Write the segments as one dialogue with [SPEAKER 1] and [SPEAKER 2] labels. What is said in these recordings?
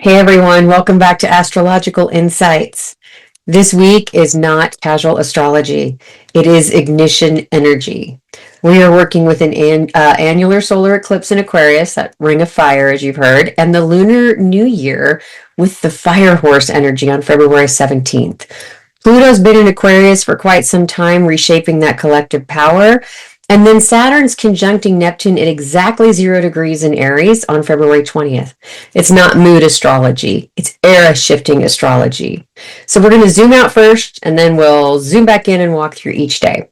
[SPEAKER 1] Hey everyone, welcome back to Astrological Insights. This week is not casual astrology, it is ignition energy. We are working with an annular solar eclipse in Aquarius, that ring of fire, as you've heard, and the Lunar New Year with the fire horse energy on February 17th. Pluto's been in Aquarius for quite some time, reshaping that collective power. And then Saturn's conjuncting Neptune at exactly 0 degrees in Aries on February 20th. It's not mood astrology, it's era shifting astrology. So we're going to zoom out first, and then we'll zoom back in and walk through each day.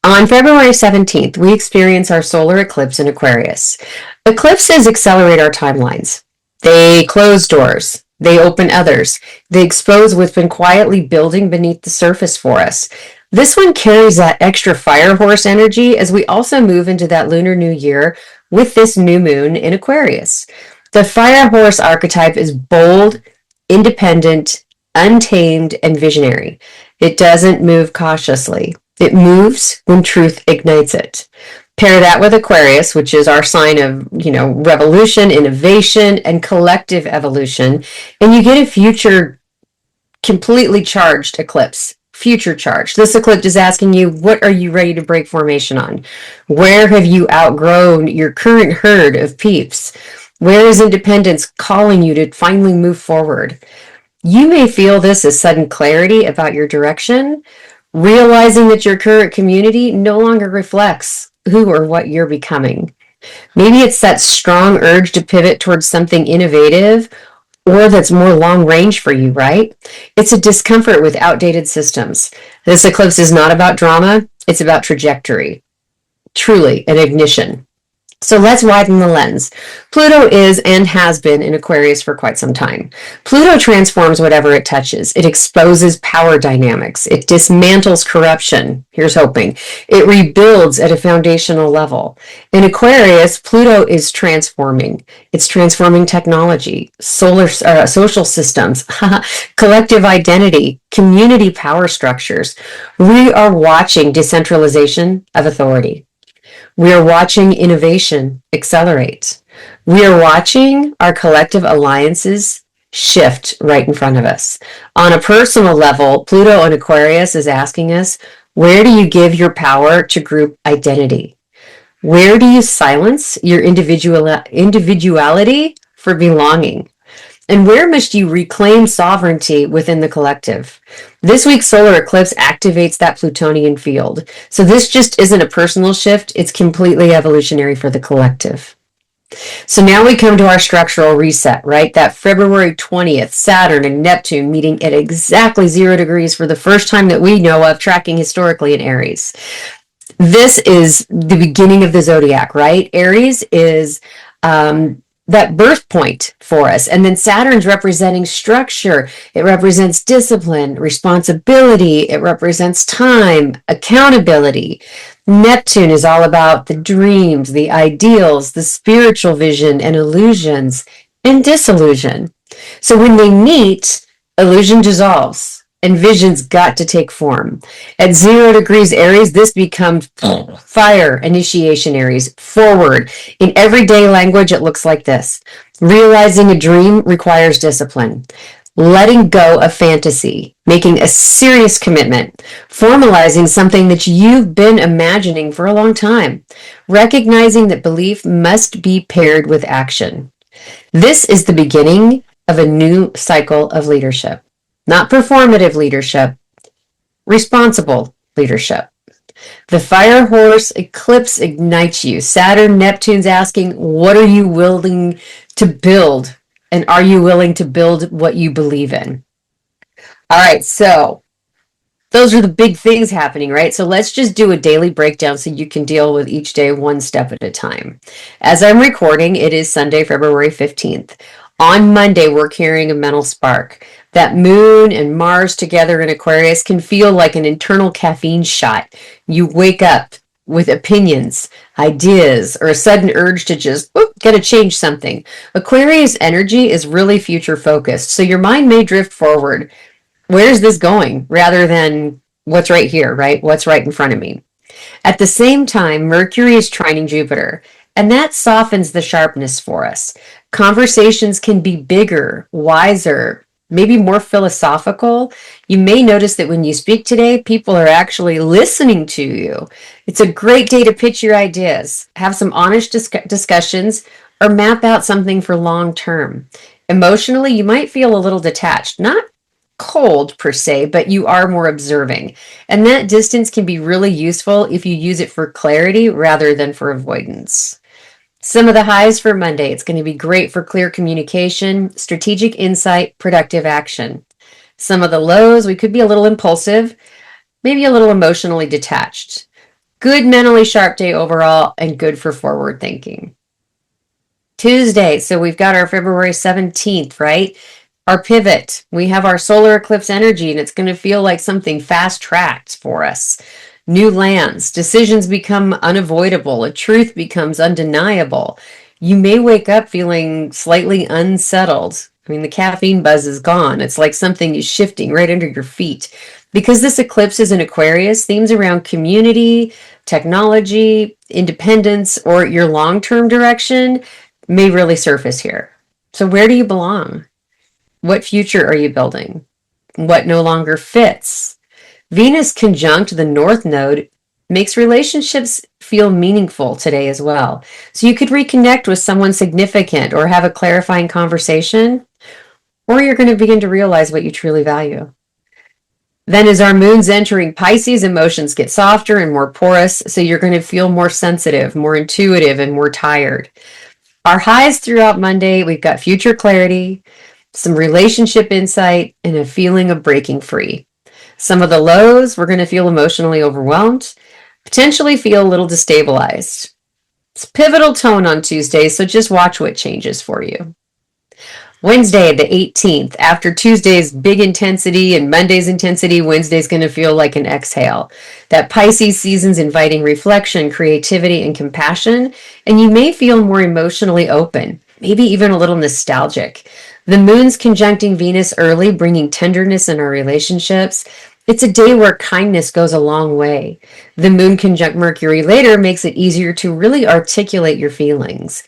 [SPEAKER 1] On February 17th, we experience our solar eclipse in Aquarius. Eclipses accelerate our timelines. They close doors. They open others. They expose what's been quietly building beneath the surface for us. This one carries that extra fire horse energy as we also move into that Lunar New Year with this new moon in Aquarius. The fire horse archetype is bold, independent, untamed, and visionary. It doesn't move cautiously. It moves when truth ignites it. Pair that with Aquarius, which is our sign of, revolution, innovation, and collective evolution, and you get a future completely charged eclipse. Future charged. This eclipse is asking you, what are you ready to break formation on? Where have you outgrown your current herd of peeps? Where is independence calling you to finally move forward? You may feel this as sudden clarity about your direction, realizing that your current community no longer reflects who or what you're becoming. Maybe it's that strong urge to pivot towards something innovative or that's more long range for you, right? It's a discomfort with outdated systems. This eclipse is not about drama, it's about trajectory. Truly, an ignition. So let's widen the lens. Pluto is and has been in Aquarius for quite some time. Pluto transforms whatever it touches. It exposes power dynamics. It dismantles corruption. Here's hoping. It rebuilds at a foundational level. In Aquarius, Pluto is transforming. It's transforming technology, social systems, collective identity, community power structures. We are watching decentralization of authority. We are watching innovation accelerate. We are watching our collective alliances shift right in front of us. On a personal level, Pluto in Aquarius is asking us, where do you give your power to group identity? Where do you silence your individuality for belonging? And where must you reclaim sovereignty within the collective? This week's solar eclipse activates that Plutonian field. So this just isn't a personal shift, it's completely evolutionary for the collective. So now we come to our structural reset, right? That February 20th, Saturn and Neptune meeting at exactly 0 degrees for the first time that we know of, tracking historically in Aries. This is the beginning of the zodiac, right? Aries is that birth point for us. And then Saturn's representing structure. It represents discipline, responsibility. It represents time, accountability. Neptune is all about the dreams, the ideals, the spiritual vision and illusions and disillusion. So when they meet, illusion dissolves and vision's got to take form. At 0 degrees Aries, this becomes fire, initiation Aries, forward. In everyday language, it looks like this. Realizing a dream requires discipline. Letting go of fantasy, making a serious commitment, formalizing something that you've been imagining for a long time, recognizing that belief must be paired with action. This is the beginning of a new cycle of leadership. Not performative leadership, responsible leadership. The fire horse eclipse ignites you. Saturn, Neptune's asking, what are you willing to build? And are you willing to build what you believe in? All right, so those are the big things happening, right? So let's just do a daily breakdown so you can deal with each day one step at a time. As I'm recording, it is Sunday, February 15th. On Monday, we're carrying a mental spark. That moon and Mars together in Aquarius can feel like an internal caffeine shot. You wake up with opinions, ideas, or a sudden urge to just gotta change something. Aquarius energy is really future focused, so your mind may drift forward. Where's this going? Rather than what's right here, right? What's right in front of me. At the same time, Mercury is trining Jupiter, and that softens the sharpness for us. Conversations can be bigger, wiser, maybe more philosophical. You may notice that when you speak today, people are actually listening to you. It's a great day to pitch your ideas, have some honest discussions, or map out something for long term. Emotionally, you might feel a little detached, not cold per se, but you are more observing. And that distance can be really useful if you use it for clarity rather than for avoidance. Some of the highs for Monday, it's going to be great for clear communication, strategic insight, productive action. Some of the lows, we could be a little impulsive, maybe a little emotionally detached. Good mentally sharp day overall and good for forward thinking. Tuesday, so we've got our February 17th, right? Our pivot. We have our solar eclipse energy, and it's going to feel like something fast tracked for us. New lands, decisions become unavoidable, a truth becomes undeniable. You may wake up feeling slightly unsettled. I mean, the caffeine buzz is gone. It's like something is shifting right under your feet. Because this eclipse is in Aquarius, themes around community, technology, independence, or your long term direction may really surface here. So, where do you belong? What future are you building? What no longer fits? Venus conjunct the North Node makes relationships feel meaningful today as well. So you could reconnect with someone significant or have a clarifying conversation, or you're going to begin to realize what you truly value. Then as our moon's entering Pisces, emotions get softer and more porous, so you're going to feel more sensitive, more intuitive, and more tired. Our highs throughout Monday, we've got future clarity, some relationship insight, and a feeling of breaking free. Some of the lows, we're going to feel emotionally overwhelmed, potentially feel a little destabilized. It's pivotal tone on Tuesday, so just watch what changes for you. Wednesday, the 18th, after Tuesday's big intensity and Monday's intensity, Wednesday's going to feel like an exhale. That Pisces season's inviting reflection, creativity, and compassion, and you may feel more emotionally open, maybe even a little nostalgic. The moon's conjuncting Venus early, bringing tenderness in our relationships. It's a day where kindness goes a long way. The moon conjunct Mercury later makes it easier to really articulate your feelings.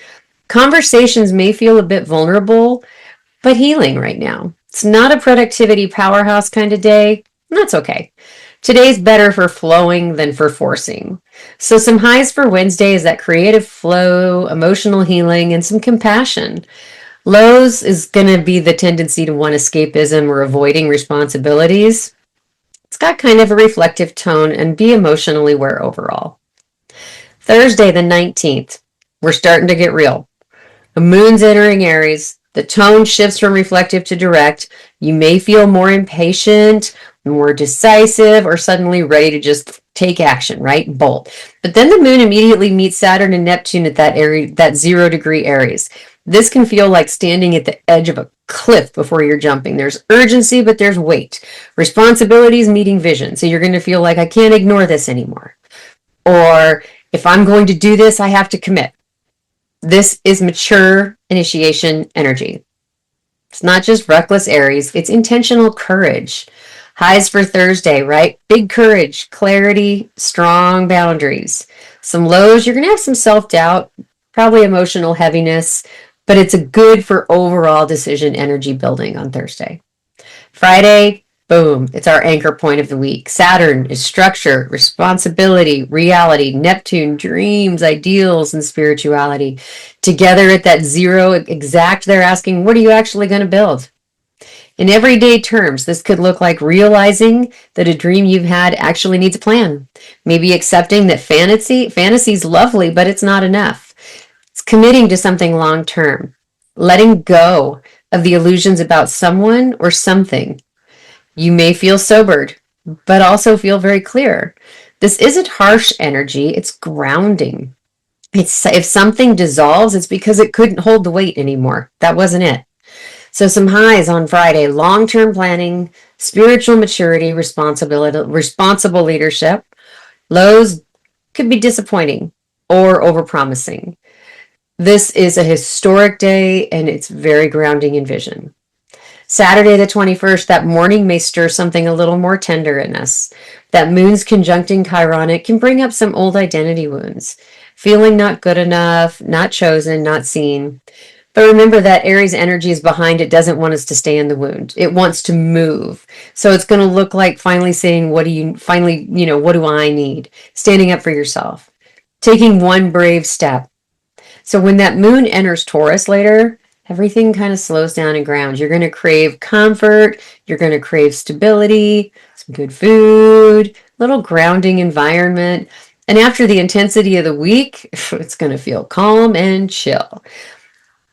[SPEAKER 1] Conversations may feel a bit vulnerable, but healing right now. It's not a productivity powerhouse kind of day. That's okay. Today's better for flowing than for forcing. So some highs for Wednesday is that creative flow, emotional healing, and some compassion. Lows is going to be the tendency to want escapism or avoiding responsibilities. It's got kind of a reflective tone and be emotionally aware overall. Thursday, the 19th, we're starting to get real. The moon's entering Aries. The tone shifts from reflective to direct. You may feel more impatient, more decisive, or suddenly ready to just take action, right? Bolt. But then the moon immediately meets Saturn and Neptune at that 0 degree Aries. This can feel like standing at the edge of a cliff before you're jumping. There's urgency, but there's weight. Responsibilities meeting vision. So you're going to feel like I can't ignore this anymore. Or if I'm going to do this, I have to commit. This is mature initiation energy. It's not just reckless Aries, it's intentional courage. Highs for Thursday, right? Big courage, clarity, strong boundaries. Some lows, you're going to have some self-doubt, probably emotional heaviness, but it's a good for overall decision energy building on Thursday. Friday, boom, it's our anchor point of the week. Saturn is structure, responsibility, reality. Neptune, dreams, ideals, and spirituality. Together at that 0 exact, they're asking, what are you actually going to build? In everyday terms, this could look like realizing that a dream you've had actually needs a plan. Maybe accepting that fantasy's lovely, but it's not enough. It's committing to something long term. Letting go of the illusions about someone or something. You may feel sobered, but also feel very clear. This isn't harsh energy, it's grounding. If something dissolves, it's because it couldn't hold the weight anymore. That wasn't it. So some highs on Friday: long-term planning, spiritual maturity, responsible leadership. Lows could be disappointing or overpromising. This is a historic day and it's very grounding in vision. Saturday the 21st, that morning may stir something a little more tender in us. That moon's conjuncting Chiron, it can bring up some old identity wounds. Feeling not good enough, not chosen, not seen. But remember that Aries energy is behind it, doesn't want us to stay in the wound. It wants to move. So it's going to look like finally saying, what do I need? Standing up for yourself. Taking one brave step. So when that moon enters Taurus later, everything kind of slows down and grounds. You're going to crave comfort. You're going to crave stability, some good food, little grounding environment. And after the intensity of the week, it's going to feel calm and chill.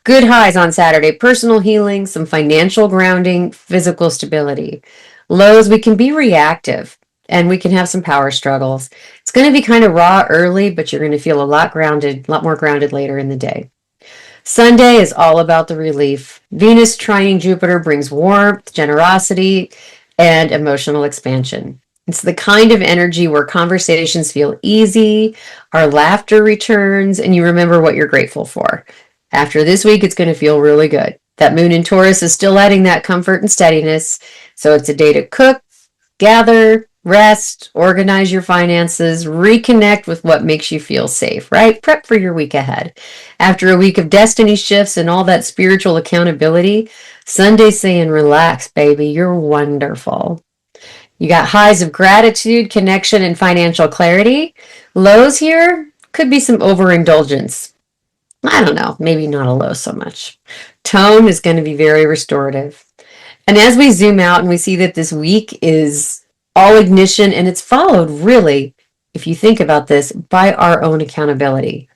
[SPEAKER 1] Good highs on Saturday, personal healing, some financial grounding, physical stability. Lows, we can be reactive and we can have some power struggles. It's going to be kind of raw early, but you're going to feel a lot more grounded later in the day. Sunday is all about the relief. Venus trining Jupiter brings warmth, generosity, and emotional expansion. It's the kind of energy where conversations feel easy, our laughter returns, and you remember what you're grateful for. After this week, it's going to feel really good. That moon in Taurus is still adding that comfort and steadiness. So it's a day to cook, gather, rest, organize your finances, reconnect with what makes you feel safe, right? Prep for your week ahead. After a week of destiny shifts and all that spiritual accountability, Sunday's saying, relax, baby, you're wonderful. You got highs of gratitude, connection, and financial clarity. Lows here could be some overindulgence. I don't know, maybe not a low so much. Tone is going to be very restorative. And as we zoom out and we see that this week is all ignition, and it's followed really, if you think about this, by our own accountability.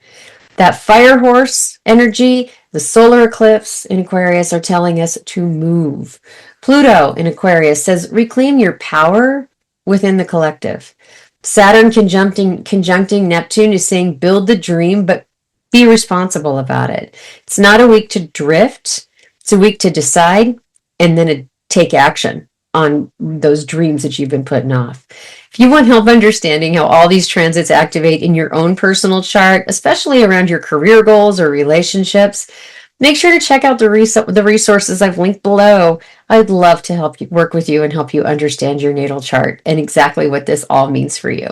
[SPEAKER 1] That fire horse energy, the solar eclipse in Aquarius are telling us to move. Pluto in Aquarius says reclaim your power within the collective. Saturn conjuncting Neptune is saying build the dream, but be responsible about it. It's not a week to drift. It's a week to decide and then take action on those dreams that you've been putting off. If you want help understanding how all these transits activate in your own personal chart, especially around your career goals or relationships, make sure to check out the resources I've linked below. I'd love to help you work with you and help you understand your natal chart and exactly what this all means for you.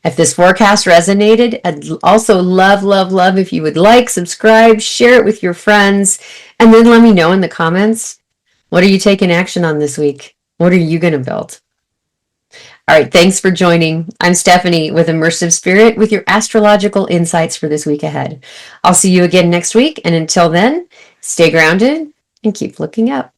[SPEAKER 1] If this forecast resonated, I'd also love if you would like, subscribe, share it with your friends, and then let me know in the comments, what are you taking action on this week? What are you going to build? All right, thanks for joining. I'm Stephanie with Immersive Spirit with your astrological insights for this week ahead. I'll see you again next week, and until then, stay grounded and keep looking up.